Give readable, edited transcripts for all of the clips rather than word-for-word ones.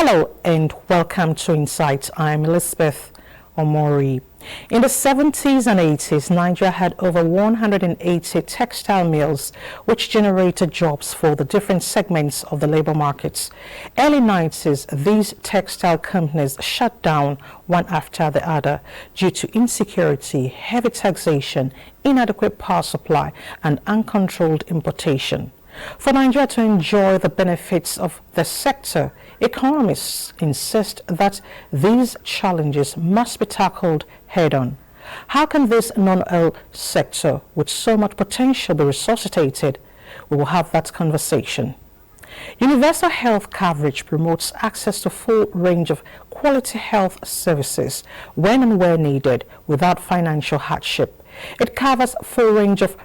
Hello and welcome to Insights. I'm Elizabeth Omori. In the 70s and 80s, Nigeria had over 180 textile mills which generated jobs for the different segments of the labor markets. Early 90s, these textile companies shut down one after the other due to insecurity, heavy taxation, inadequate power supply, and uncontrolled importation. For Nigeria to enjoy the benefits of the sector, economists insist that these challenges must be tackled head-on. How can this non-oil sector with so much potential be resuscitated? We will have that conversation. Universal health coverage promotes access to full range of quality health services when and where needed without financial hardship. It covers full range of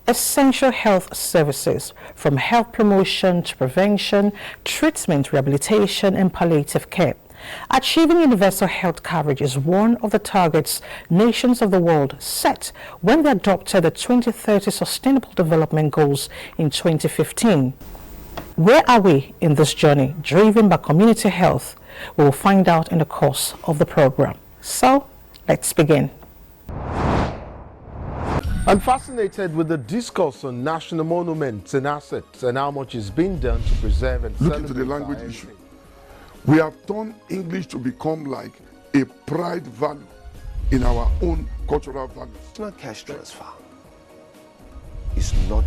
essential health services from health promotion to prevention, treatment, rehabilitation, and palliative care. Achieving universal health coverage is one of the targets nations of the world set when they adopted the 2030 Sustainable Development Goals in 2015. Where are we in this journey driven by community health? We will find out in the course of the program. So, let's begin. I'm fascinated with the discourse on national monuments and assets and how much is being done to preserve and look into the language issue. We have turned English to become like a pride value in our own cultural values. National cash transfer is not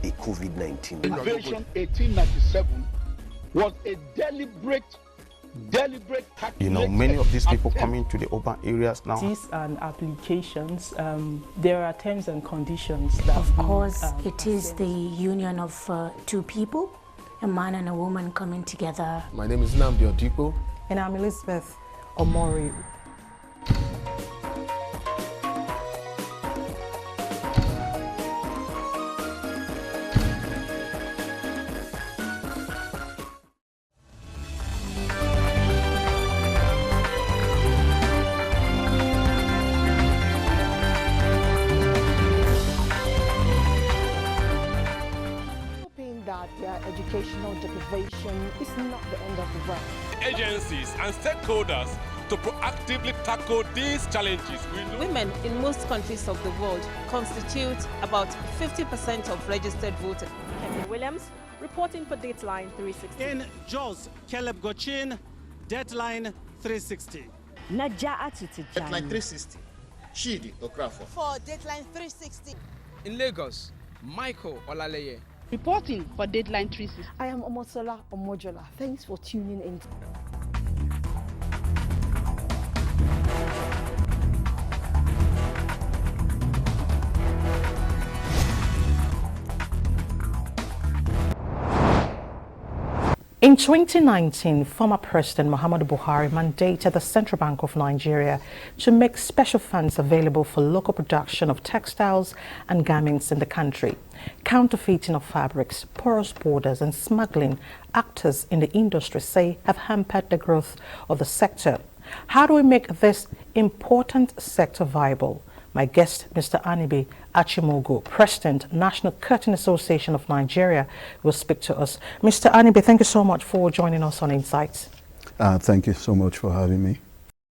a COVID-19. Invasion 1897 was a deliberate you know, many of these people coming to the urban areas now. These and applications, there are terms and conditions that of course it is the union of two people, a man and a woman coming together. My name is Nnamdi Odipo. And I'm Elizabeth Omori. Their educational deprivation is not the end of the road. Agencies and stakeholders to proactively tackle these challenges. Women in most countries of the world constitute about 50% of registered voters. Kevin Williams reporting for Dateline 360. In Jos, Caleb Gochin, Deadline 360. Deadline 360. Shidi Okrafo. For Dateline 360. In Lagos, Michael Olaleye. Reporting for Deadline 360. I am Omosola Omojola. Thanks for tuning in. In 2019, former President Muhammadu Buhari mandated the Central Bank of Nigeria to make special funds available for local production of textiles and garments in the country. Counterfeiting of fabrics, porous borders, and smuggling actors in the industry say have hampered the growth of the sector. How do we make this important sector viable? My guest, Mr. Anibi Achimogu, President, National Curtain Association of Nigeria, will speak to us. Mr. Anibi, thank you so much for joining us on Insights. Thank you so much for having me.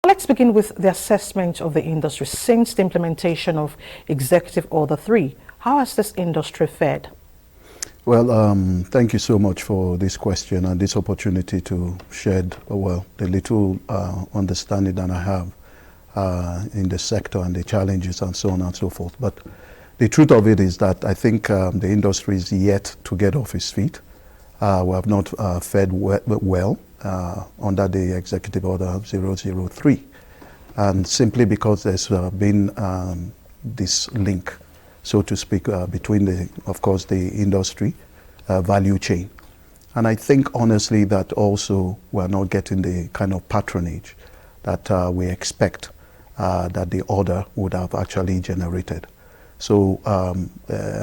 Let's begin with the assessment of the industry since the implementation of Executive Order 3. How has this industry fared? Well, thank you so much for this question and this opportunity to shed, well, the little understanding that I have in the sector and the challenges and so on and so forth. But the truth of it is that I think the industry is yet to get off its feet. We have not fared well under the Executive Order 003. And simply because there's been this link, so to speak, between, of course, the industry value chain. And I think, honestly, that also we're not getting the kind of patronage that we expect that the order would have actually generated. So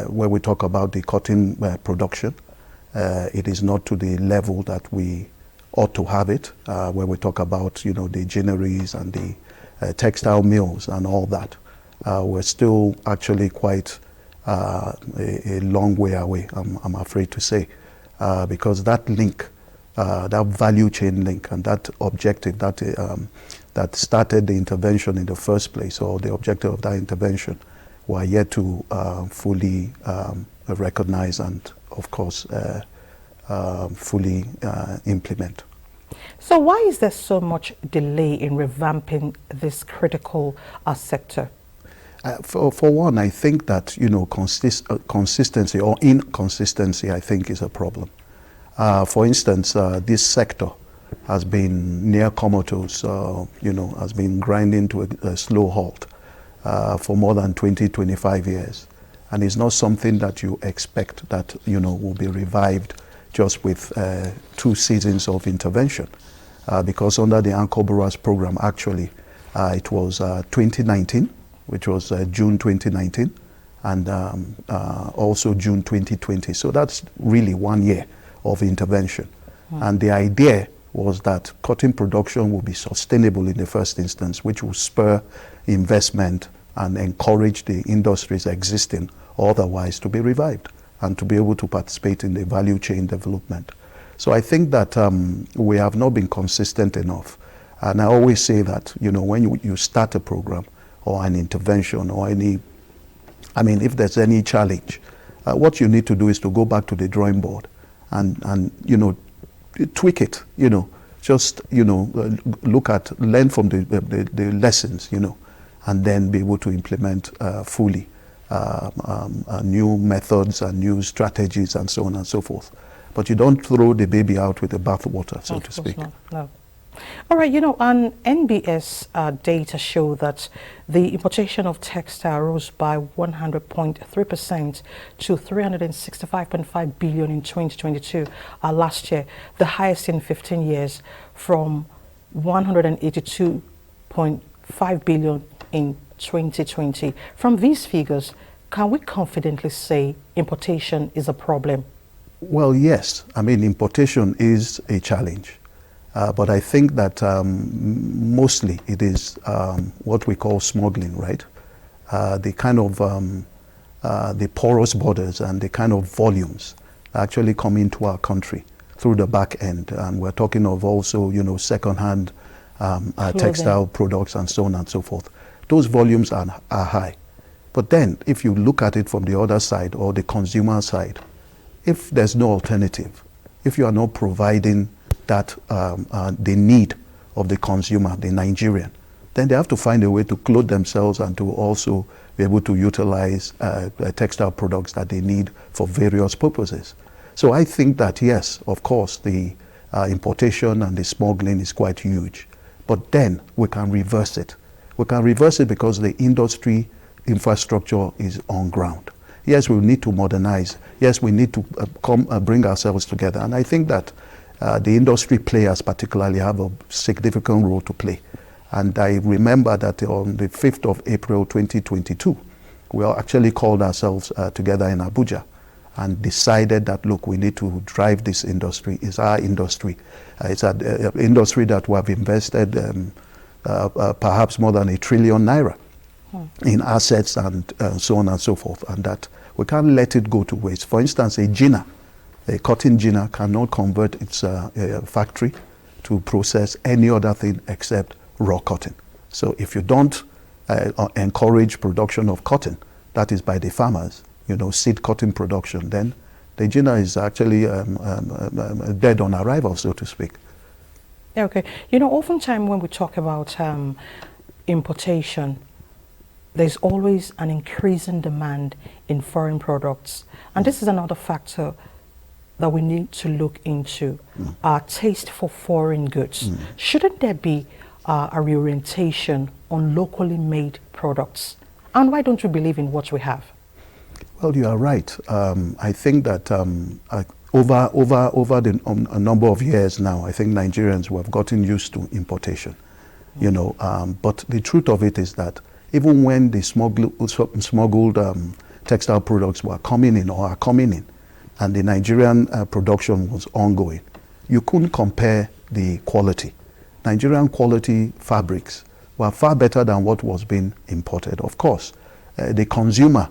when we talk about the cotton production, it is not to the level that we ought to have it. When we talk about, you know, the ginneries and the textile mills and all that, we're still actually quite a long way away, I'm afraid to say, because that link that value chain link and that objective that that started the intervention in the first place, or the objective of that intervention, were yet to fully recognize and, of course, fully implement. So why is there so much delay in revamping this critical sector? For one, I think that, you know, consistency or inconsistency, I think, is a problem. For instance, this sector has been near comatose, you know, has been grinding to a slow halt for more than 20, 25 years. And it's not something that you expect that, you know, will be revived just with 2 seasons of intervention. Because under the Anchor Borers program, actually, it was 2019, which was June 2019, and also June 2020. So that's really 1 year of intervention. And the idea was that cotton production will be sustainable in the first instance, which will spur investment and encourage the industries existing otherwise to be revived and to be able to participate in the value chain development. So I think that we have not been consistent enough. And I always say that, you know, when you start a program or an intervention or any, I mean, if there's any challenge, what you need to do is to go back to the drawing board and you know, tweak it, you know, just, you know, learn from the lessons, you know, and then be able to implement fully new methods and new strategies and so on and so forth. But you don't throw the baby out with the bathwater, so to speak. No. All right, you know, on NBS data show that the importation of textile rose by 100.3% to 365.5 billion in 2022 last year, the highest in 15 years, from 182.5 billion in 2020. From these figures, can we confidently say importation is a problem? Well, yes. I mean, importation is a challenge. But I think that mostly it is what we call smuggling, right? The kind of the porous borders and the kind of volumes that actually come into our country through the back end. And we're talking of also, you know, second-hand textile products and so on and so forth. Those volumes are high. But then, if you look at it from the other side, or the consumer side, if there's no alternative, if you are not providing that the need of the consumer, the Nigerian, then they have to find a way to clothe themselves and to also be able to utilize textile products that they need for various purposes. So I think that, yes, of course, the importation and the smuggling is quite huge. But then we can reverse it. We can reverse it because the industry infrastructure is on ground. Yes, we need to modernize. Yes, we need to bring ourselves together. And I think that the industry players particularly have a significant role to play. And I remember that on the 5th of April 2022, we all actually called ourselves together in Abuja and decided that, look, we need to drive this industry. It's our industry. It's an industry that we have invested perhaps more than 1 trillion naira in assets and so on and so forth, and that we can't let it go to waste. For instance, a cotton ginner cannot convert its factory to process any other thing except raw cotton. So if you don't encourage production of cotton, that is by the farmers, you know, seed cotton production, then the ginner is actually dead on arrival, so to speak. Okay. You know, oftentimes when we talk about importation, there's always an increasing demand in foreign products. And this is another factor that we need to look into, our taste for foreign goods. Shouldn't there be a reorientation on locally made products? And why don't we believe in what we have? Well, you are right. I think that over a number of years now, I think Nigerians have gotten used to importation. You know, but the truth of it is that even when the smuggled textile products were coming in or are coming in, and the Nigerian production was ongoing, you couldn't compare the quality. Nigerian quality fabrics were far better than what was being imported. Of course, the consumer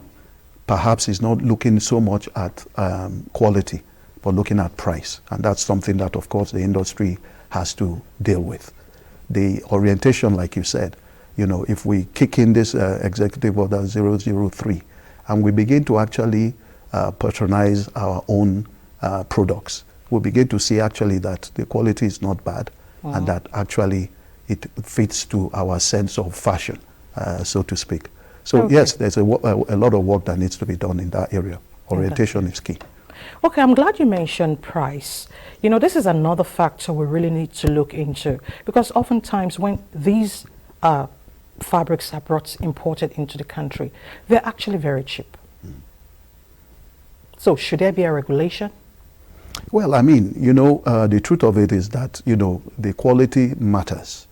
perhaps is not looking so much at quality, but looking at price. And that's something that, of course, the industry has to deal with. The orientation, like you said, if we kick in this Executive Order 003 and we begin to actually patronize our own products, we begin to see actually that the quality is not bad and that actually it fits to our sense of fashion, so to speak. So yes, there's a lot of work that needs to be done in that area. Orientation is key. Okay, I'm glad you mentioned price. This is another factor we really need to look into, because oftentimes when these fabrics are imported into the country, they're actually very cheap. So should there be a regulation? Well, I mean, the truth of it is that, the quality matters.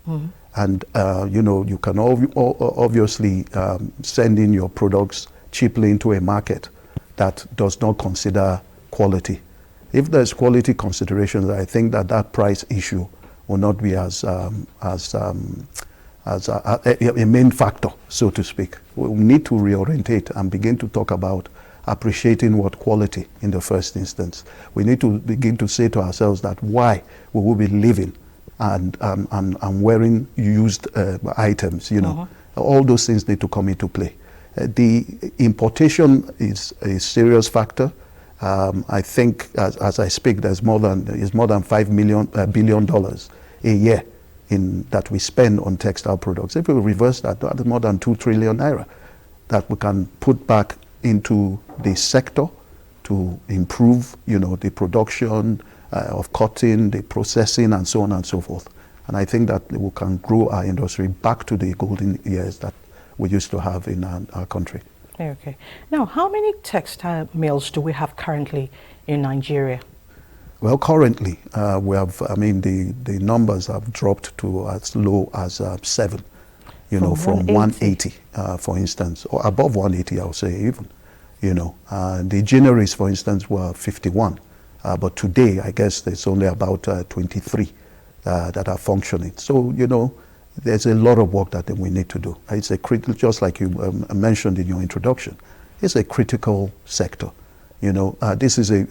And, you can obviously send in your products cheaply into a market that does not consider quality. If there's quality considerations, I think that price issue will not be as a main factor, so to speak. We need to reorientate and begin to talk about appreciating what quality in the first instance. We need to begin to say to ourselves that why we will be living and wearing used items, all those things need to come into play. The importation is a serious factor. I think as I speak, there's more than $5 billion a year that we spend on textile products. If we reverse that, that's more than 2 trillion naira that we can put back into the sector to improve, the production of cotton, the processing, and so on and so forth. And I think that we can grow our industry back to the golden years that we used to have in our country. Okay. Now, how many textile mills do we have currently in Nigeria? Well, currently, we have, the numbers have dropped to as low as 7, from 180, for instance, or above 180, I would say even, The Januaries, for instance, were 51, but today, I guess there's only about 23 that are functioning. So, there's a lot of work that we need to do. It's a critical, just like you mentioned in your introduction, it's a critical sector. This is a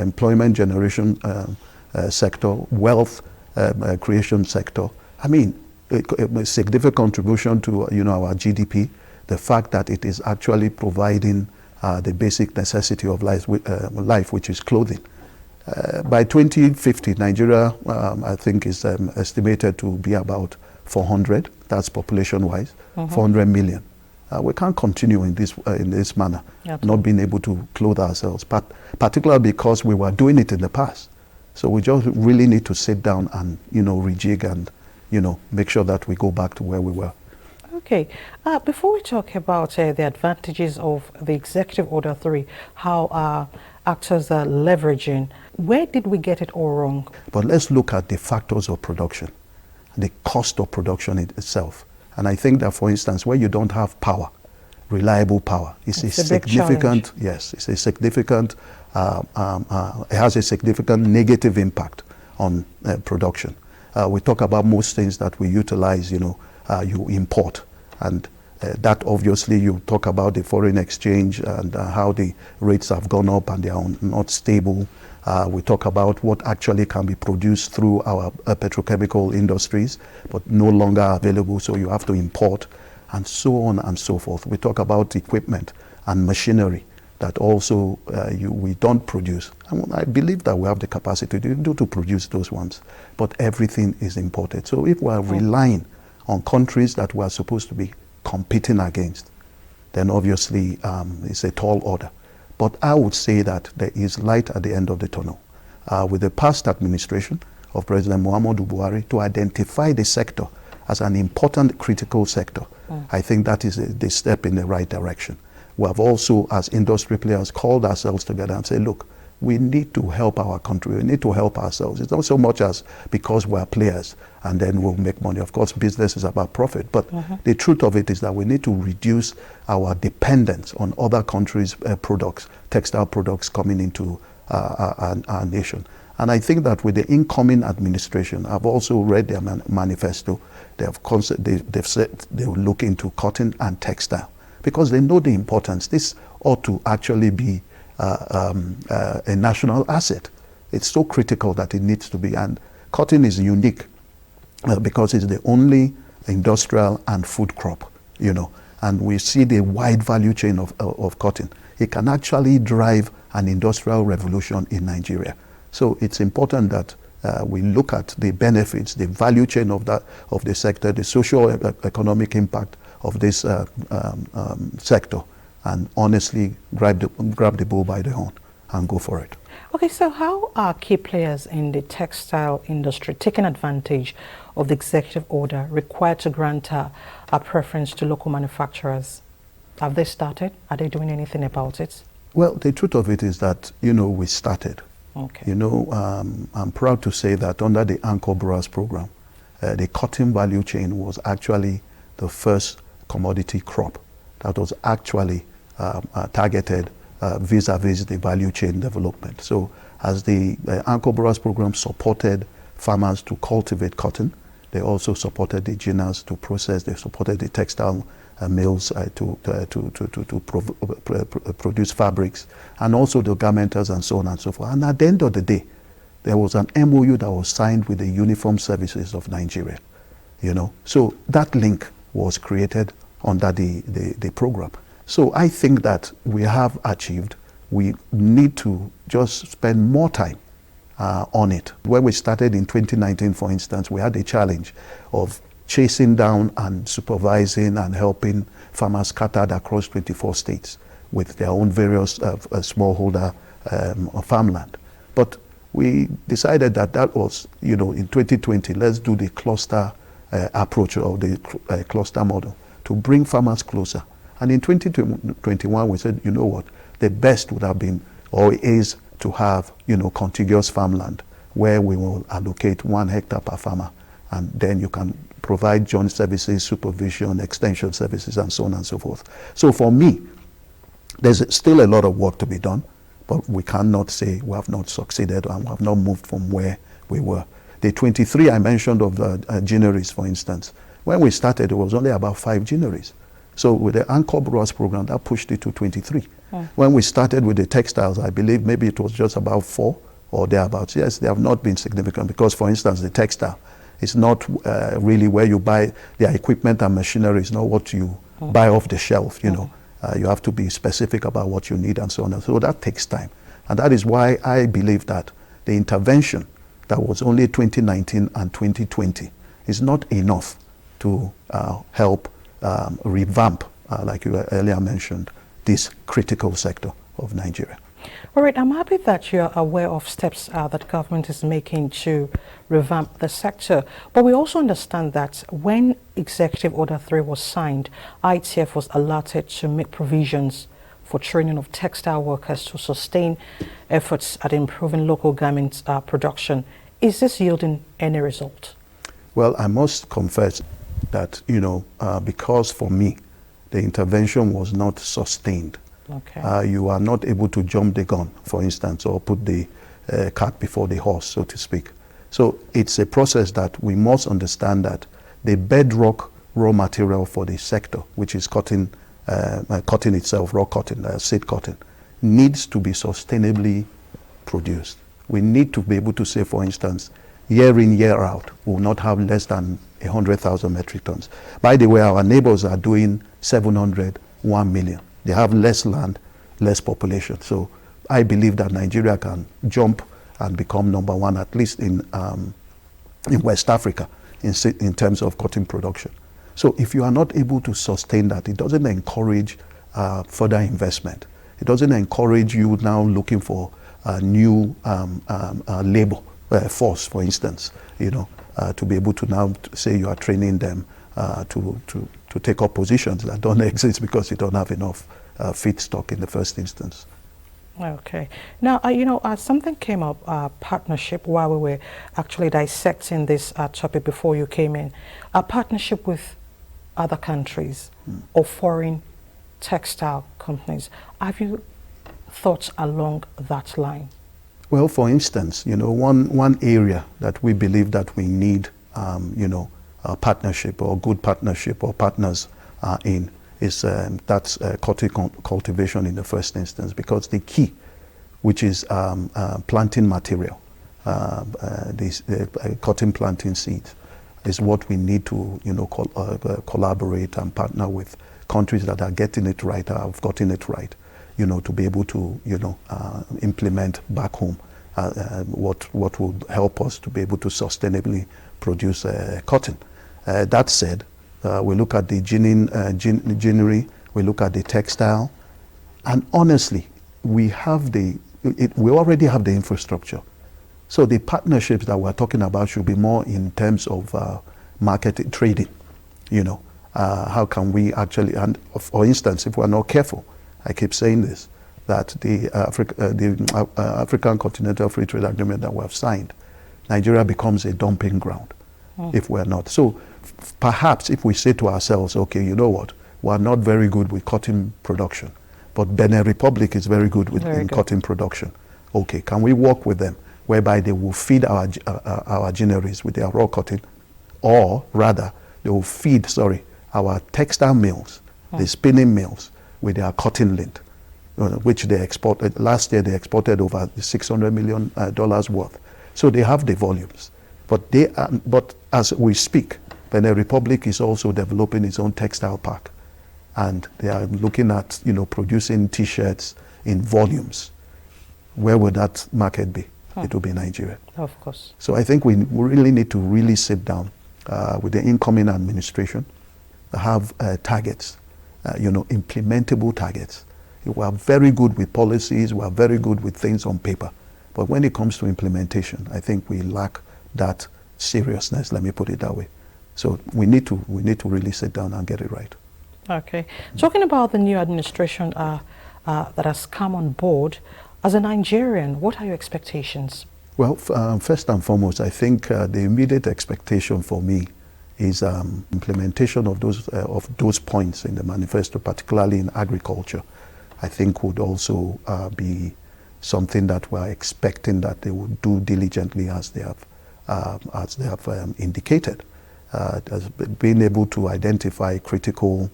employment generation sector, wealth creation sector. I mean, a significant contribution to our GDP. The fact that it is actually providing the basic necessity of life, which is clothing. By 2050, Nigeria, I think, is estimated to be about 400. That's population-wise, 400 million. We can't continue in this manner, not being able to clothe ourselves, but particularly because we were doing it in the past. So we just really need to sit down and rejig and make sure that we go back to where we were. Okay. Before we talk about the advantages of the Executive Order 3, how actors are leveraging, where did we get it all wrong? But let's look at the factors of production, the cost of production itself. And I think that, for instance, where you don't have power, reliable power, it's a significant, it's a significant, it has a significant negative impact on production. We talk about most things that we utilize, you import. And that obviously you talk about the foreign exchange and how the rates have gone up and they are not stable. We talk about what actually can be produced through our petrochemical industries, but no longer available, so you have to import, and so on and so forth. We talk about equipment and machinery that also we don't produce. And I believe that we have the capacity to produce those ones, but everything is imported. So if we are relying on countries that we are supposed to be competing against, then obviously it's a tall order. But I would say that there is light at the end of the tunnel. With the past administration of President Muhammadu Buhari to identify the sector as an important critical sector, I think that is the step in the right direction. We have also, as industry players, called ourselves together and said, look, we need to help our country. We need to help ourselves. It's not so much as because we're players and then we'll make money. Of course, business is about profit. But the truth of it is that we need to reduce our dependence on other countries' products, textile products coming into our nation. And I think that with the incoming administration, I've also read their manifesto. They've said they will look into cotton and textile because they know the importance. This ought to actually be a national asset. It's so critical that it needs to be. And cotton is unique because it's the only industrial and food crop, and we see the wide value chain of cotton. It can actually drive an industrial revolution in Nigeria. So it's important that we look at the benefits, the value chain of the sector, the socio-economic impact of this sector, and honestly grab the bull by the horn and go for it. Okay, so how are key players in the textile industry taking advantage of the executive order required to grant a preference to local manufacturers? Have they started? Are they doing anything about it? Well, the truth of it is that, we started. Okay. I'm proud to say that under the Anchor Brewers program, the cotton value chain was actually the first commodity crop that was actually targeted vis-a-vis the value chain development. So as the Anchor Brewers program supported farmers to cultivate cotton, they also supported the ginners to process, they supported the textile mills to produce fabrics, and also the garmenters and so on and so forth. And at the end of the day, there was an MOU that was signed with the Uniform Services of Nigeria, So that link was created under the program. So I think that we have achieved. We need to just spend more time on it. When we started in 2019, for instance, we had a challenge of chasing down and supervising and helping farmers scattered across 24 states with their own various smallholder farmland. But we decided that was, in 2020, let's do the cluster approach or the cluster model to bring farmers closer. And in 2021, we said, what, the best would have been or is to have, contiguous farmland where we will allocate 1 hectare per farmer. And then you can provide joint services, supervision, extension services, and so on and so forth. So for me, there's still a lot of work to be done, but we cannot say we have not succeeded and we have not moved from where we were. The 23 I mentioned of the ginneries, for instance, when we started, it was only about 5 ginneries. So with the Anchor Brewers program, that pushed it to 23. When we started with the textiles, I believe maybe it was just about 4 or thereabouts. Yes, they have not been significant because, for instance, the textile is not really where you buy the equipment and machinery. Is not what you buy off the shelf, you have to be specific about what you need and so on. So that takes time. And that is why I believe that the intervention that was only 2019 and 2020 is not enough to help revamp, like you earlier mentioned, this critical sector of Nigeria. All right, I'm happy that you're aware of steps that government is making to revamp the sector. But we also understand that when Executive Order 3 was signed, ITF was allotted to make provisions for training of textile workers to sustain efforts at improving local garment production. Is this yielding any result? Well, I must confess that, because for me, the intervention was not sustained. Okay. You are not able to jump the gun, for instance, or put the cart before the horse, so to speak. So it's a process that we must understand that the bedrock raw material for the sector, which is cotton itself, raw cotton, seed cotton, needs to be sustainably produced. We need to be able to say, for instance, year in, year out, we will not have less than 100,000 metric tons. By the way, our neighbors are doing 700, 1 million. They have less land, less population. So I believe that Nigeria can jump and become number 1, at least in West Africa, in terms of cotton production. So if you are not able to sustain that, it doesn't encourage further investment. It doesn't encourage you now looking for new labor force, for instance, to be able to now say you are training them to take up positions that don't exist because you don't have enough feedstock in the first instance. Okay. Now, something came up, partnership, while we were actually dissecting this topic before you came in. A partnership with other countries or foreign textile companies. Have you thought along that line? Well, for instance, one area that we believe that we need, a partnership or good partnership or partners in is that's cotton cultivation in the first instance, because the key, which is planting material, these cotton planting seeds is what we need to, collaborate and partner with countries that are getting it right, or have gotten it right, to be able to, implement back home what will help us to be able to sustainably produce cotton. That said, we look at the ginnery, we look at the textile, and honestly, we already have the infrastructure. So the partnerships that we're talking about should be more in terms of market trading. How can we actually, and for instance, if we're not careful, I keep saying this, that the African Continental Free Trade Agreement that we have signed, Nigeria becomes a dumping ground if we're not. So perhaps if we say to ourselves, okay, you know what, we're not very good with cotton production, but Benin Republic is very good in cotton production. Okay, can we work with them whereby they will feed our ginneries with their raw cotton, or rather they will feed, our textile mills, the spinning mills, with their cotton lint, which they exported. Last year they exported over $600 million worth. So they have the volumes. But as we speak, Benin Republic is also developing its own textile park. And they are looking at, producing T-shirts in volumes. Where would that market be? It will be Nigeria. Of course. So I think we really need to really sit down with the incoming administration, have targets, implementable targets. We are very good with policies, we are very good with things on paper. But when it comes to implementation, I think we lack that seriousness, let me put it that way. So we need to really sit down and get it right. Okay. Talking about the new administration that has come on board, as a Nigerian, what are your expectations? Well, first and foremost, I think the immediate expectation for me is implementation of those points in the manifesto, particularly in agriculture. I think would also be something that we're expecting that they would do diligently as they have indicated. As being able to identify critical,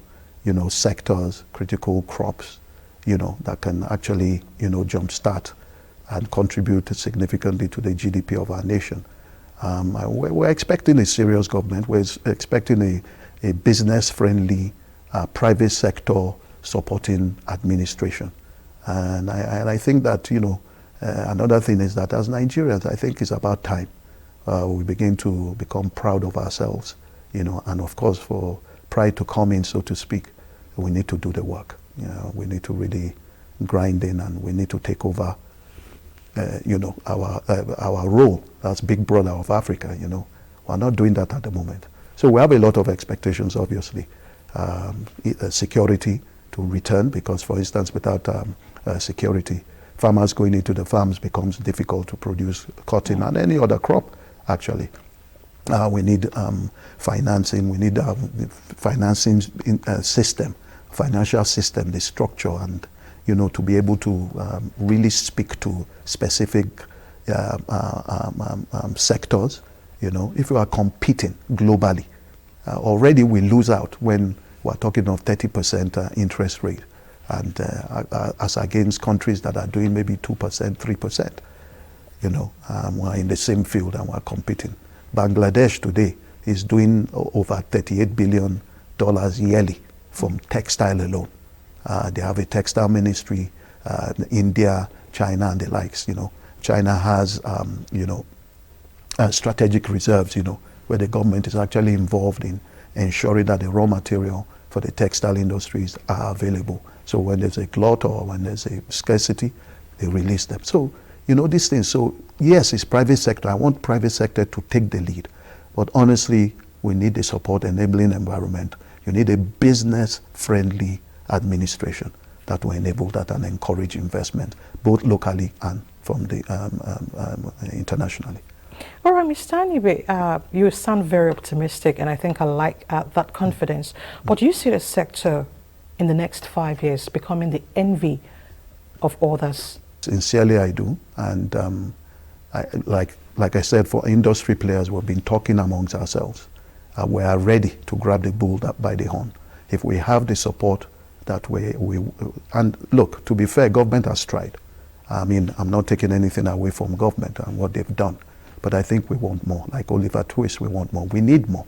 sectors, critical crops, that can actually, jumpstart and contribute significantly to the GDP of our nation. We're expecting a serious government. We're expecting a business-friendly, private sector supporting administration. And I think that, another thing is that as Nigerians, I think it's about time we begin to become proud of ourselves, and of course for pride to come in, so to speak, we need to do the work. We need to really grind in, and we need to take over, our role as big brother of Africa. We're not doing that at the moment. So we have a lot of expectations, obviously. Security to return, because for instance, without security, farmers going into the farms becomes difficult to produce cotton and any other crop, actually. We need financing, we need financing system, financial system, the structure, and to be able to really speak to specific sectors. If we are competing globally, already we lose out when we're talking of 30% interest rate, and as against countries that are doing maybe 2%, 3%. We're in the same field and we're competing. Bangladesh today is doing over $38 billion yearly from textile alone. They have a textile ministry, India, China, and the likes. China has, strategic reserves, where the government is actually involved in ensuring that the raw material for the textile industries are available. So when there's a glut or when there's a scarcity, they release them. So, these things. So yes, it's private sector. I want private sector to take the lead. But honestly, we need a support enabling environment. You need a business-friendly administration that will enable that and encourage investment, both locally and from the internationally. All right, Mr. Anibe, you sound very optimistic, and I think I like that confidence. But do you see the sector in the next 5 years becoming the envy of others? Sincerely, I do. And like I said, for industry players, we've been talking amongst ourselves. We are ready to grab the bull by the horn. If we have the support that and look, to be fair, government has tried. I mean, I'm not taking anything away from government and what they've done, but I think we want more. Like Oliver Twist, we want more. We need more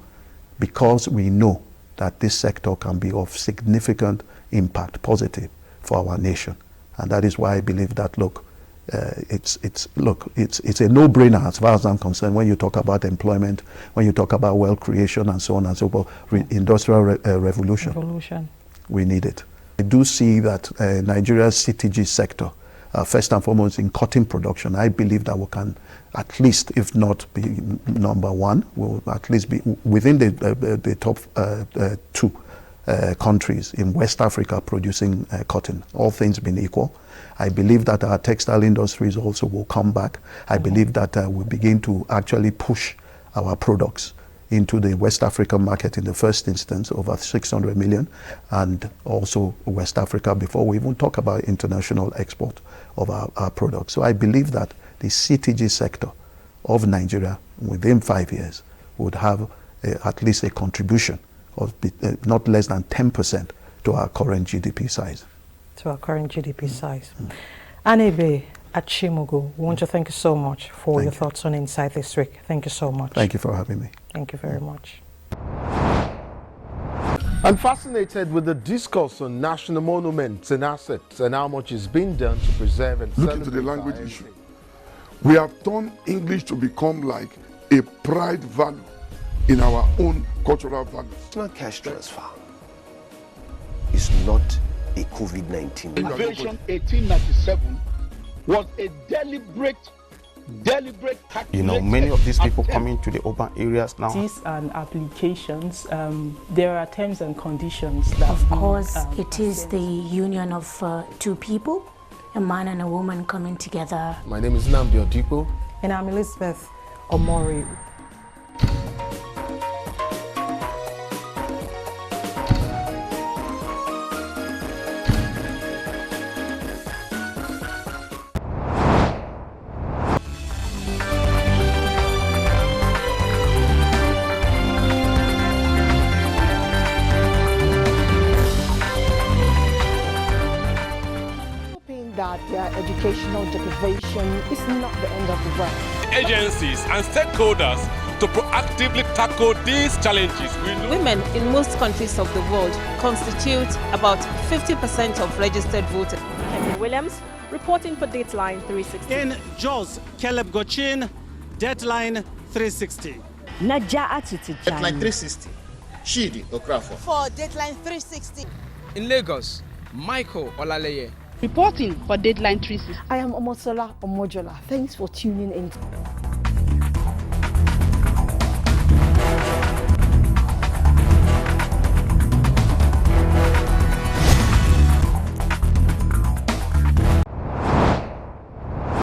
because we know that this sector can be of significant impact, positive for our nation. And that is why I believe that, look, it's a no-brainer as far as I'm concerned when you talk about employment, when you talk about wealth creation and so on and so forth, industrial revolution. We need it. I do see that Nigeria's CTG sector, first and foremost in cotton production, I believe that we can at least, if not be number one, we'll at least be within the top two countries in West Africa producing cotton, all things being equal. I believe that our textile industries also will come back. I believe that we'll begin to actually push our products into the West African market in the first instance, over 600 million, and also West Africa before we even talk about international export of our products. So I believe that the CTG sector of Nigeria within 5 years would have at least a contribution of not less than 10% to our current GDP size. To our current GDP size. Anebe Achimogo, we want to thank you so much for your thoughts on Insight this week. Thank you so much. Thank you for having me. Thank you very much. I'm fascinated with the discourse on national monuments and assets and how much is being done to preserve and Look into the language issue. We have turned English to become like a pride value in our own cultural values. National cash transfer is not a COVID-19. Invasion 1897 was a deliberate many of these people coming to the urban areas now. These and applications, there are terms and conditions that of course it is the union of two people, a man and a woman coming together. My name is Nnamdi Odipo. And I'm Elizabeth Omori. That their educational deprivation is not the end of the road. Agencies and stakeholders to proactively tackle these challenges. Women in most countries of the world constitute about 50% of registered voters. Kevin Williams, reporting for Dateline 360. In Jos, Caleb Gochin, Deadline 360. Deadline 360. Shidi Okrafo. For Deadline 360. In Lagos, Michael Olaleye. Reporting for Deadline 360. I am Omosola Omojola. Thanks for tuning in.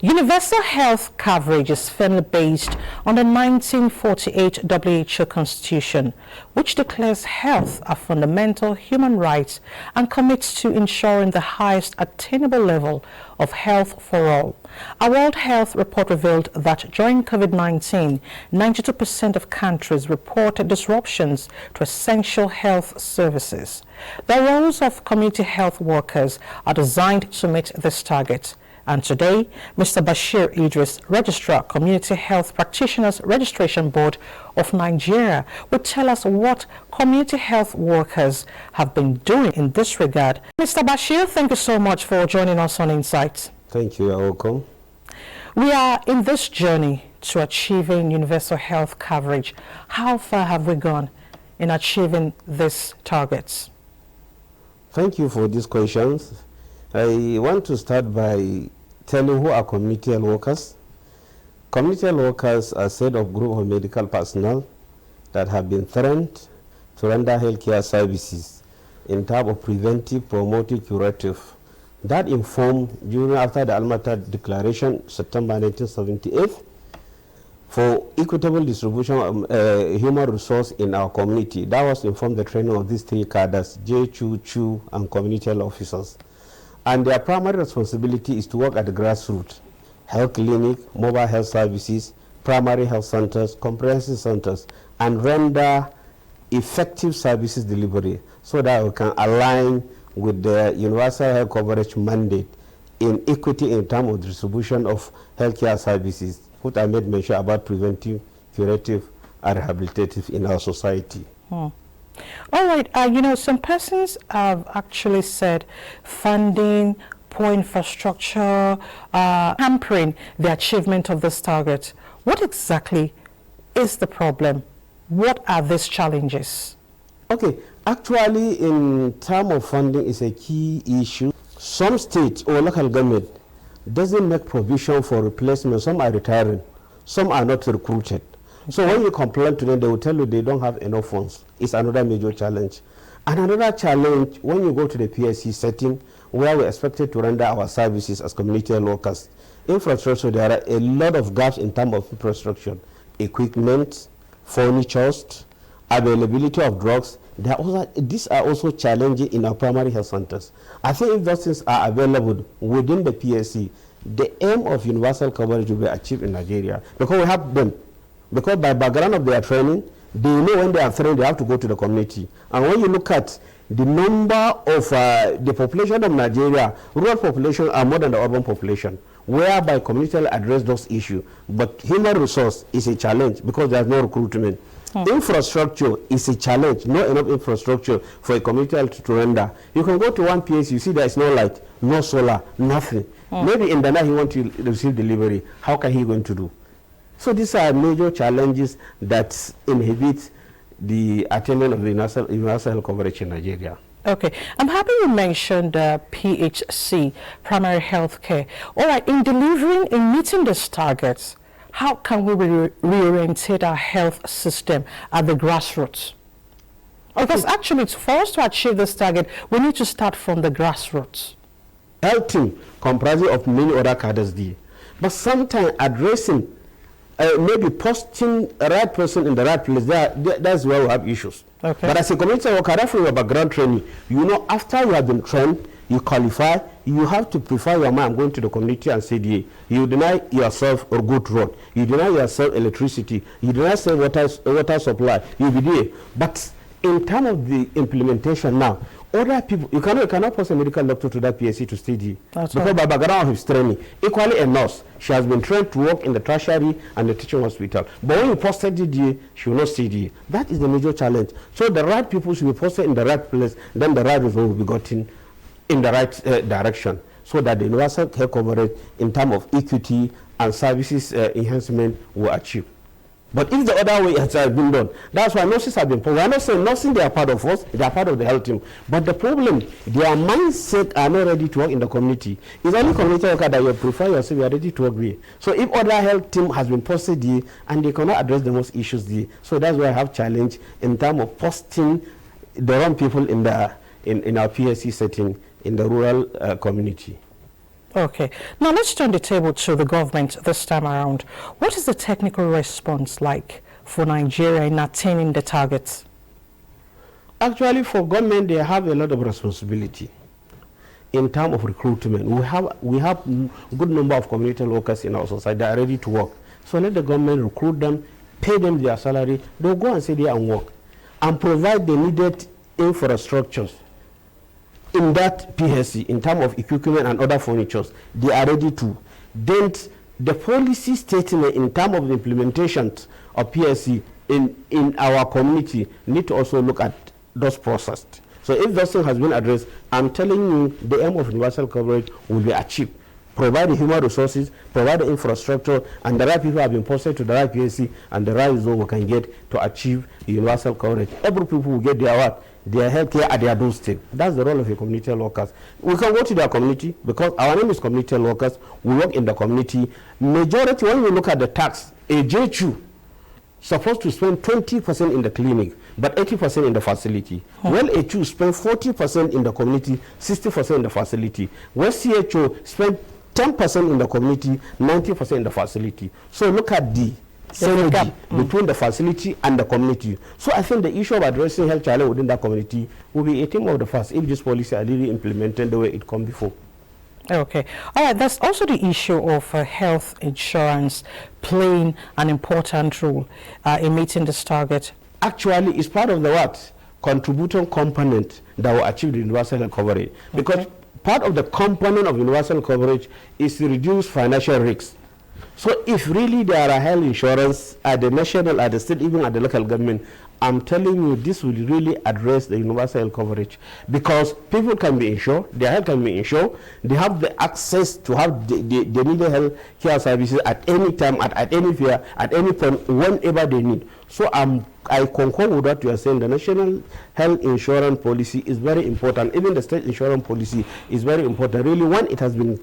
Universal health coverage is firmly based on the 1948 WHO Constitution, which declares health a fundamental human right and commits to ensuring the highest attainable level of health for all. A World Health Report revealed that during COVID-19, 92% of countries reported disruptions to essential health services. The roles of community health workers are designed to meet this target. And today, Mr. Bashir Idris, Registrar, Community Health Practitioners Registration Board of Nigeria, will tell us what community health workers have been doing in this regard. Mr. Bashir, thank you so much for joining us on Insight. Thank you. You're welcome. We are in this journey to achieving universal health coverage. How far have we gone in achieving these targets? Thank you for these questions. I want to start by telling who are community health workers. Community health workers are a set of group of medical personnel that have been trained to render healthcare services in terms of preventive, promotive, curative. That informed after the Almaty Declaration, September 1978, for equitable distribution of human resource in our community. That was informed the training of these three cadres, J, Chu, and community health officers. And their primary responsibility is to work at the grassroots, health clinic, mobile health services, primary health centers, comprehensive centers, and render effective services delivery so that we can align with the universal health coverage mandate in equity in terms of distribution of healthcare services, what I made mention about preventive, curative, and rehabilitative in our society. All right, you know, some persons have actually said funding, poor infrastructure, hampering the achievement of this target. What exactly is the problem? What are these challenges? Okay, actually, in terms of funding is a key issue. Some states or local government doesn't make provision for replacement. Some are retiring, some are not recruited. So when you complain to them, they will tell you they don't have enough funds. It's another major challenge. And another challenge, when you go to the PSC setting, where we're expected to render our services as community workers, infrastructure, there are a lot of gaps in terms of infrastructure, equipment, furniture, availability of drugs. These are also challenging in our primary health centers. I think if those things are available within the PSC, the aim of universal coverage will be achieved in Nigeria, because we have them. Because by background of their training, they know when they are trained, they have to go to the community. And when you look at the number of the population of Nigeria, rural population are more than the urban population, whereby community will address those issues. But human resource is a challenge because there's no recruitment. Infrastructure is a challenge, not enough infrastructure for a community to render. You can go to one place, you see there is no light, no solar, nothing. Maybe in the night he wants to receive delivery. How can he going to do? So these are major challenges that inhibit the attainment of the universal health coverage in Nigeria. Okay, I'm happy you mentioned PHC, primary health care. All right, in delivering, in meeting these targets, how can we reorientate our health system at the grassroots? Because actually, for us to achieve this target, we need to start from the grassroots. Health team comprising of many other cadres there. But sometimes addressing maybe posting the right person in the right place, that's where we have issues. Okay. But as a community worker, after your background training, you know, after you have been trained, you qualify, you have to prefer your mind going to the community and say, you deny yourself a good road, you deny yourself electricity, you deny yourself water supply, you'll be there. But in terms of the implementation now, other people, you cannot post a medical doctor to that PSC to study. Because by background of his training, equally a nurse, she has been trained to work in the tertiary and the teaching hospital. But when you post DDA, she will not study. That is the major challenge. So the right people should be posted in the right place, then the right result will be gotten in the right direction, so that the universal health coverage in terms of equity and services enhancement will achieve. But if the other way has been done, that's why nurses have been. We are not saying nursing, they are part of us, they are part of the health team. But the problem, their mindset are not ready to work in the community. It's only community worker that you prefer yourself, you are ready to work there. So if other health team has been posted there and they cannot address the most issues there, so that's why I have challenge in terms of posting the wrong people in our PSC setting in the rural community. Okay, now let's turn the table to the government this time around. What is the technical response like for Nigeria in attaining the targets? Actually, for government, they have a lot of responsibility in terms of recruitment. We have a good number of community workers in our society that are ready to work. So let the government recruit them, pay them their salary, they'll go and sit there and work, and provide the needed infrastructures in that PSC, in terms of equipment and other furnitures. They are ready to. Then the policy statement in terms of the implementation of PSC in our community need to also look at those processes. So if those things has been addressed, I'm telling you the aim of universal coverage will be achieved. Provide the human resources, provide the infrastructure, and the right people have been posted to the right PSC, and the right result we can get to achieve universal coverage. Every people will get their what? Their health care at their doorstep. That's the role of the community workers. We can go to their community because our name is community workers. We work in the community. Majority, when we look at the tax, a JHU supposed to spend 20% in the clinic, but 80% in the facility. Well, a CHU spend 40% in the community, 60% in the facility. Well, CHO spend 10% in the community, 90% in the facility. So look at the synergy between the facility and the community. So I think the issue of addressing health challenge within that community will be a theme of the first if this policy are really implemented the way it come before. Okay. All right. There's also the issue of health insurance playing an important role in meeting this target. Actually, it's part of the what? Contributing component that will achieve the universal health coverage. Because part of the component of universal coverage is to reduce financial risks. So if really there are health insurance at the national, at the state, even at the local government, I'm telling you, this will really address the universal health coverage, because people can be insured, their health can be insured, they have the access to have the needed health care services at any time, at any fair, at any point, whenever they need. So I concur with what you are saying. The national health insurance policy is very important. Even the state insurance policy is very important. Really, when it has been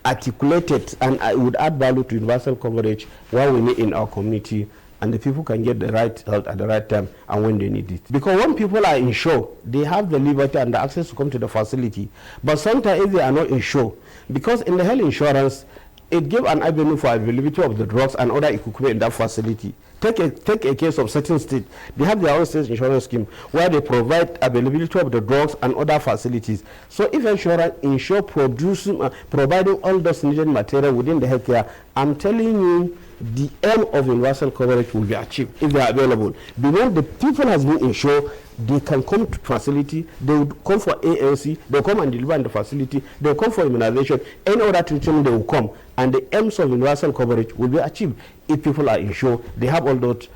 articulated, and I would add value to universal coverage, what we need in our community, and the people can get the right health at the right time and when they need it. Because when people are insured, they have the liberty and the access to come to the facility. But sometimes if they are not insured, because in the health insurance, it gives an avenue for availability of the drugs and other equipment in that facility. Take a case of certain state. They have their own state insurance scheme where they provide availability of the drugs and other facilities. So if insurance providing all those needed material within the healthcare, I'm telling you, the aim of universal coverage will be achieved if they are available. Because the people has been insured, they can come to facility, they would come for ANC, they'll come and deliver in the facility, they'll come for immunization, any other treatment they will come, and the aims of universal coverage will be achieved if people are insured. They have all those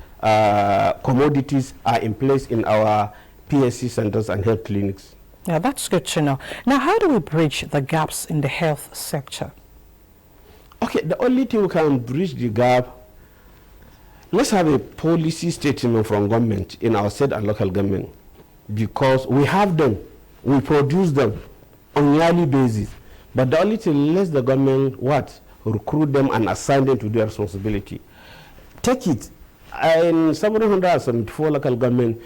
commodities are in place in our PSC centers and health clinics. Yeah, that's good to know. Now, how do we bridge the gaps in the health sector? Okay, the only thing we can bridge the gap, let's have a policy statement from government in our state and local government, because we have them, we produce them on a yearly basis. But the only thing, let the government recruit them and assign them to their responsibility. Take it, in 774 local government,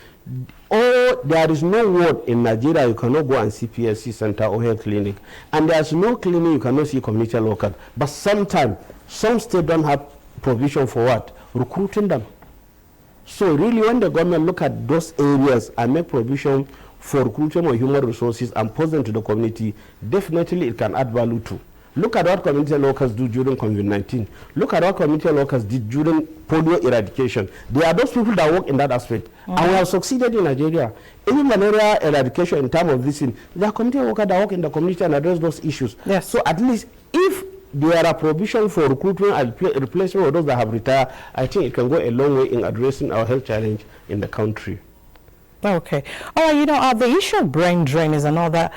there is no ward in Nigeria you cannot go and see PSC center or health clinic, and there's no clinic you cannot see community local. But sometimes some states don't have provision for recruiting them. So really, when the government look at those areas and make provision for recruitment of human resources and post them to the community, definitely it can add value too. Look at what community workers do during COVID-19. Look at what community workers did during polio eradication. There are those people that work in that aspect. And we have succeeded in Nigeria. Even malaria eradication in terms of this thing, there are community workers that work in the community and address those issues. Yes. So at least if there are provision for recruitment and replacement of those that have retired, I think it can go a long way in addressing our health challenge in the country. Okay. Oh, the issue of brain drain is another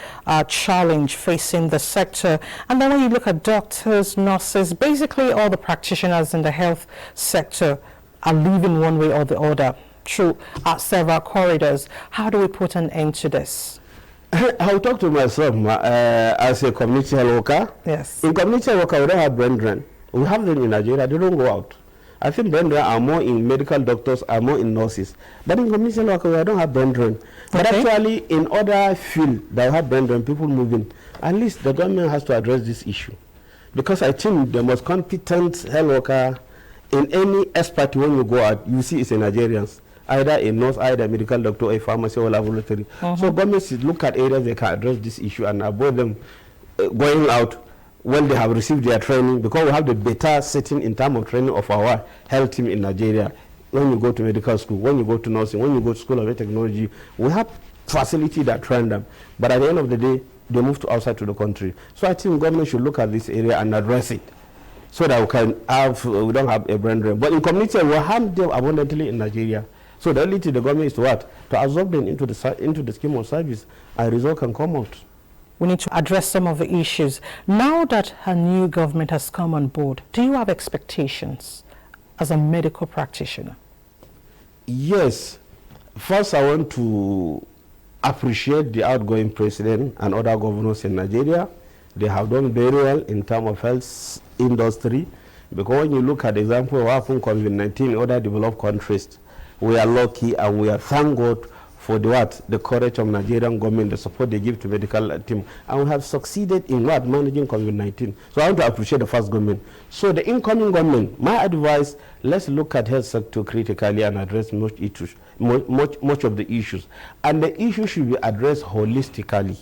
challenge facing the sector. And then when you look at doctors, nurses, basically all the practitioners in the health sector are leaving one way or the other through several corridors. How do we put an end to this? I'll talk to myself as a community health worker. Yes. In community health worker, we don't have brain drain. We have them in Nigeria. They don't go out. I think brain drain are more in medical doctors, are more in nurses. But in community health worker, we don't have brain drain. But actually, in other fields that have brain drain, people moving, at least the government has to address this issue. Because I think the most competent health worker in any expert when you go out, you see it's a Nigerians. Either a nurse, either a medical doctor, a pharmacy, or laboratory. So government should look at areas they can address this issue and avoid them going out when they have received their training, because we have the better setting in terms of training of our health team in Nigeria. When you go to medical school, when you go to nursing, when you go to school of technology, we have facility that train them. But at the end of the day, they move to outside to the country. So I think government should look at this area and address it, so that we don't have a brain drain. But in community, we have them abundantly in Nigeria. So the only thing the government is to absorb them into the scheme of service, and result can come out. We need to address some of the issues. Now that a new government has come on board, do you have expectations as a medical practitioner? Yes. First, I want to appreciate the outgoing president and other governors in Nigeria. They have done very well in terms of health industry, because when you look at the example of what happened COVID-19 in other developed countries, we are lucky and we are thank God for the courage of Nigerian government, the support they give to medical team, and we have succeeded in managing COVID-19. So I want to appreciate the first government. So the incoming government, my advice, let's look at health sector critically and address much of the issues. And the issues should be addressed holistically,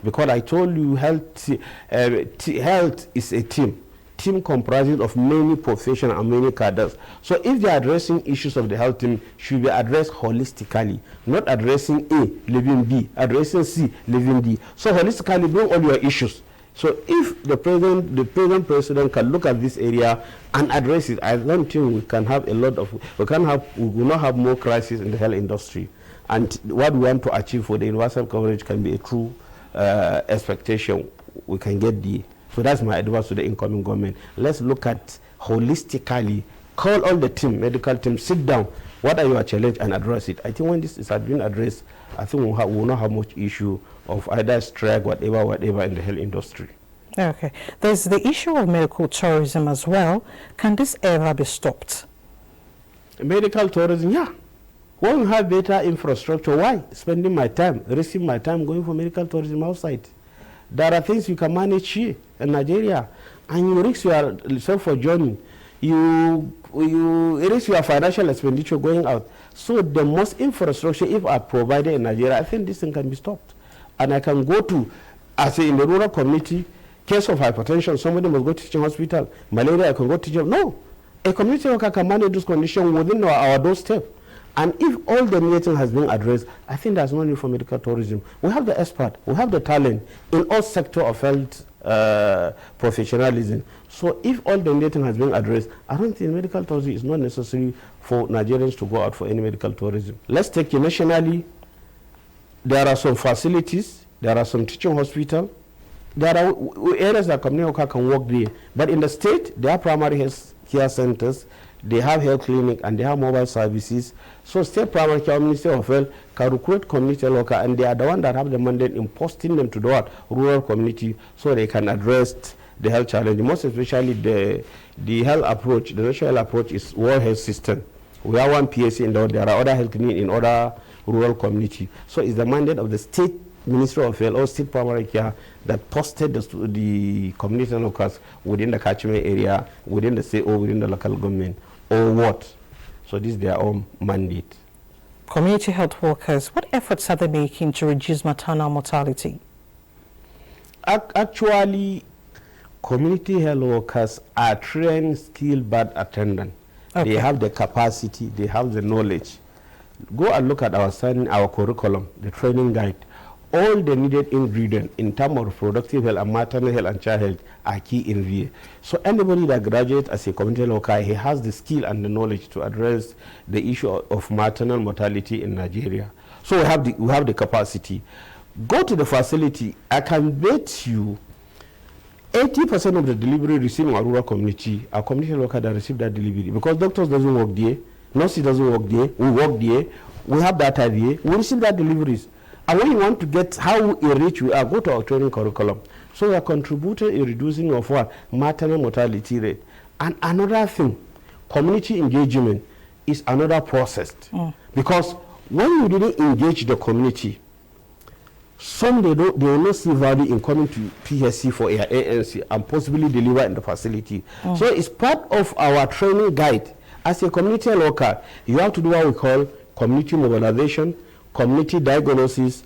because I told you health is a team. team comprising of many professionals and many cadres. So if they are addressing issues of the health team, should be addressed holistically, not addressing A, leaving B, addressing C, leaving D. So holistically, bring all your issues. So if the present president can look at this area and address it, I don't think we can have a lot of, we will not have more crisis in the health industry. And what we want to achieve for the universal coverage can be a true expectation. We can get the, so that's my advice to the incoming government. Let's look at holistically, call all the team, medical team, sit down. What are your challenges and address it? I think when this is being addressed, I think we will not have much issue of either strike, whatever in the health industry. Okay. There's the issue of medical tourism as well. Can this ever be stopped? Medical tourism, yeah. When we have better infrastructure, why spending my time, risking my time going for medical tourism outside? There are things you can manage here in Nigeria, and you risk yourself for journey. You risk your financial expenditure going out. So the most infrastructure, if are provided in Nigeria, I think this thing can be stopped. And I can go to, as in the rural community, case of hypertension, somebody must go to teaching hospital. Malaria, I can go to teaching. No, a community worker can manage this condition within our doorstep. And if all the meeting has been addressed, I think there's no need for medical tourism. We have the expert, we have the talent in all sectors of health professionalism. So if all the meeting has been addressed, I don't think medical tourism is not necessary for Nigerians to go out for any medical tourism. Let's take it nationally. There are some facilities, there are some teaching hospitals, there are areas that community worker can work there. But in the state, there are primary health care centers, they have health clinic, and they have mobile services. So state primary care, Ministry of Health can recruit community worker, and they are the ones that have the mandate in posting them to the rural community so they can address the health challenge. Most especially the health approach, the national approach is World Health System. We have one PSC in there are other health clinics in other rural community. So it's the mandate of the state Ministry of Health or state primary care that posted the community workers within the catchment area, within the state or within the local government, or what. So this is their own mandate. Community health workers, what efforts are they making to reduce maternal mortality? Actually, community health workers are trained, skilled birth attendants. Okay. They have the capacity, they have the knowledge. Go and look at our curriculum, the training guide. All the needed ingredients in terms of reproductive health and maternal health and child health are key in VA. So anybody that graduates as a community worker, he has the skill and the knowledge to address the issue of maternal mortality in Nigeria. So we have the capacity. Go to the facility, I can bet you 80% of the delivery received in our rural community are community workers that receive that delivery, because doctors doesn't work there, nurses doesn't work there, we work there, we have data there, we receive that deliveries. And when you want to get how rich we are, go to our training curriculum. So we are contributing in reducing of what? Maternal mortality rate. And another thing, community engagement is another process. Because when you didn't engage the community, some they will not see value in coming to PSC for their ANC and possibly deliver in the facility. So it's part of our training guide. As a community worker, you have to do what we call community mobilization, community diagnosis,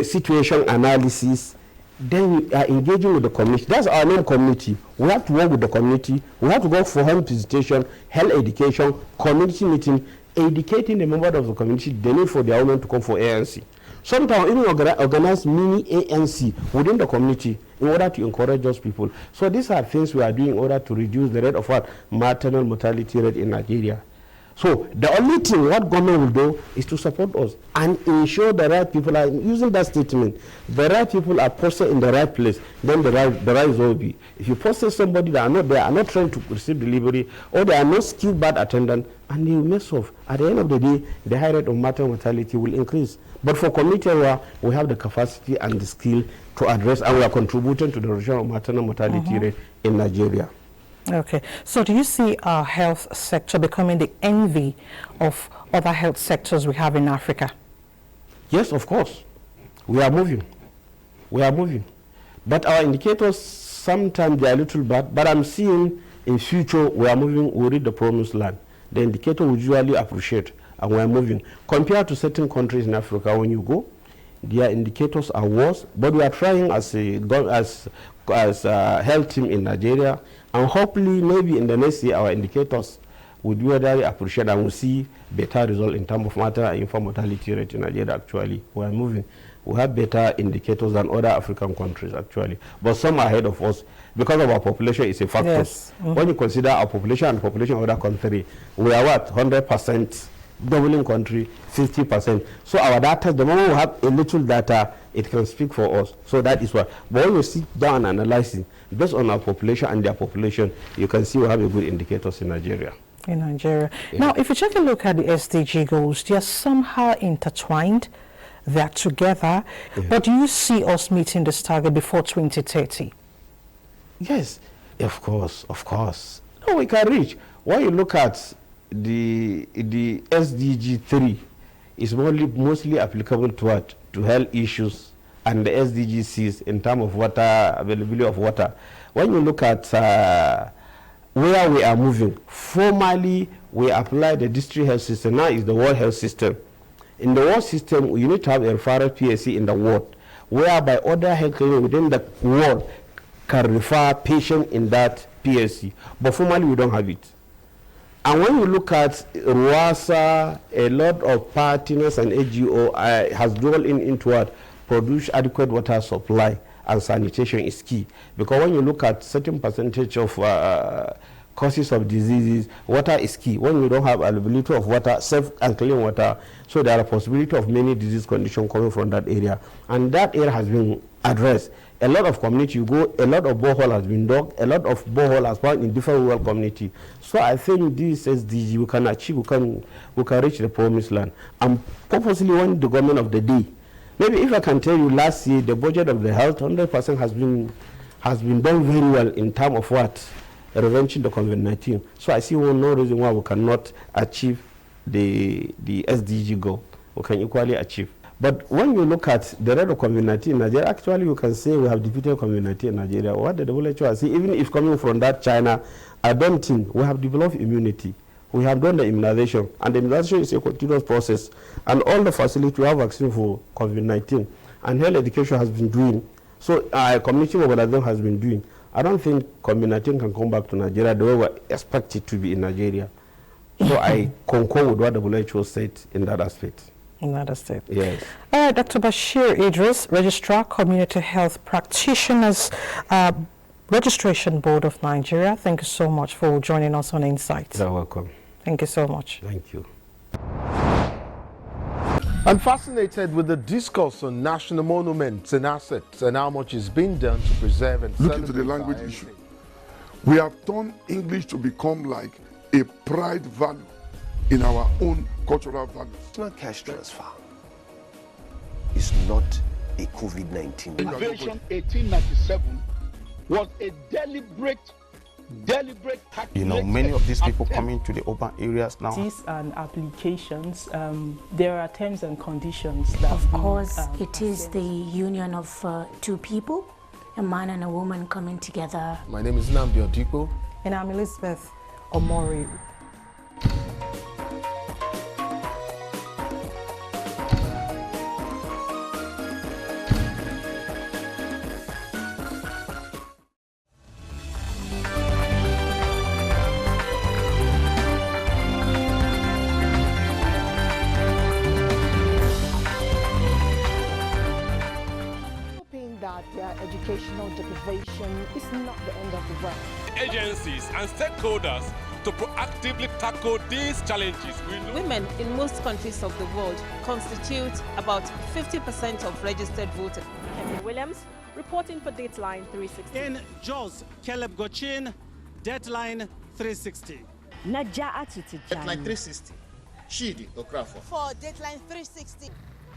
situation analysis. Then we are engaging with the community. That's our main community. We have to work with the community. We have to go for home visitation, health education, community meeting, educating the members of the community the need for their women to come for ANC. Sometimes even organize mini ANC within the community in order to encourage those people. So these are things we are doing in order to reduce the rate of what? Maternal mortality rate in Nigeria. So the only thing what government will do is to support us and ensure the right people are using that statement. The right people are posted in the right place, then the right will be. If you post somebody that are not trying to receive delivery, or they are not skilled birth attendant, and you mess off, at the end of the day, the high rate of maternal mortality will increase. But for community where we have the capacity and the skill to address, and we are contributing to the reduction of maternal mortality rate in Nigeria. Okay, so do you see our health sector becoming the envy of other health sectors we have in Africa? Yes, of course. We are moving. We are moving. But our indicators, sometimes they are a little bad, but I'm seeing in future we are moving, we reach the promised land. The indicator will usually appreciate, and we are moving. Compared to certain countries in Africa, when you go, their indicators are worse, but we are trying as a health team in Nigeria And hopefully, maybe in the next year, our indicators will be very appreciated and we'll see better result in terms of matter and infant mortality rate in Nigeria. Actually, we are moving. We have better indicators than other African countries, actually. But some are ahead of us because of our population is a factor. Yes. When you consider our population and the population of other countries, we are what? 100%. Doubling country, 50%. So our data, the moment we have a little data, it can speak for us. So that is what. But when you sit down and analyzing, based on our population and their population, you can see we have a good indicators in Nigeria. In Nigeria. Yeah. Now, if you take a look at the SDG goals, they are somehow intertwined. They are together. Yeah. But do you see us meeting this target before 2030? Yes, of course, of course. No, we can reach. When you look at the SDG 3 is mostly applicable to what? To health issues, and the SDG 6 in terms of water, availability of water. When you look at where we are moving, formally we apply the district health system. Now is the world health system. In the world system, you need to have a referral PSC in the world, whereby other health clinics within the world can refer patient in that PSC. But formally, we don't have it. And when you look at RWASA, a lot of partners and AGO has dwelled into what? Produce adequate water supply and sanitation is key. Because when you look at certain percentage of causes of diseases, water is key. When we don't have availability of water, safe and clean water, so there are a possibility of many disease conditions coming from that area. And that area has been addressed. A lot of community, you go, a lot of borehole has been dug, a lot of borehole has found in different rural community. So I think this SDG we can achieve, we can reach the promised land. And purposely when the government of the day, maybe if I can tell you last year, the budget of the health, 100% has been done very well in terms of what? Preventing the COVID-19. So I see no reason why we cannot achieve the SDG goal. We can equally achieve. But when you look at the rate of COVID-19 in Nigeria, actually you can say we have defeated COVID-19 in Nigeria. What the WHO has said, even if coming from that China, I don't think we have developed immunity. We have done the immunization, and the immunization is a continuous process. And all the facilities we have vaccine for COVID-19, and health education has been doing. So community mobilization has been doing. I don't think COVID-19 can come back to Nigeria the way we expect it to be in Nigeria. So I concur with what the WHO said in that aspect. In that aspect. Yes. Dr. Bashir Idris, Registrar, Community Health Practitioners Registration Board of Nigeria. Thank you so much for joining us on Insight. You're welcome. Thank you so much. Thank you. I'm fascinated with the discourse on national monuments and assets and how much is being done to preserve and look into the language issue. We have turned English to become like a pride value in our own cultural values. It's not cash transfer. It's not a COVID-19. Invasion 1897 was a deliberate many of these people coming to the urban areas now. These and applications, there are terms and conditions that of course it is the union of two people, a man and a woman coming together. My name is Nnamdi Odipo. And I'm Elizabeth Omori. Their educational deprivation is not the end of the road. Agencies and stakeholders to proactively tackle these challenges. Women in most countries of the world constitute about 50% of registered voters. Kevin Williams, reporting for Dateline 360. In Jos, Caleb Gochin, Deadline 360. Deadline 360. Shidi Okrafo. For Dateline 360.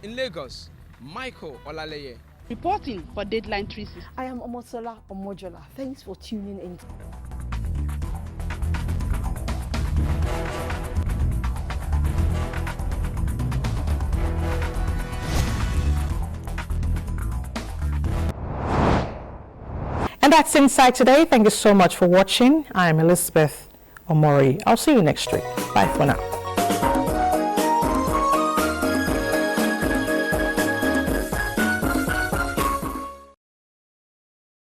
In Lagos, Michael Olaleye. Reporting for Deadline 360. I am Omosola Omojola. Thanks for tuning in. And that's Insight today. Thank you so much for watching. I'm Elizabeth Omori. I'll see you next week. Bye for now.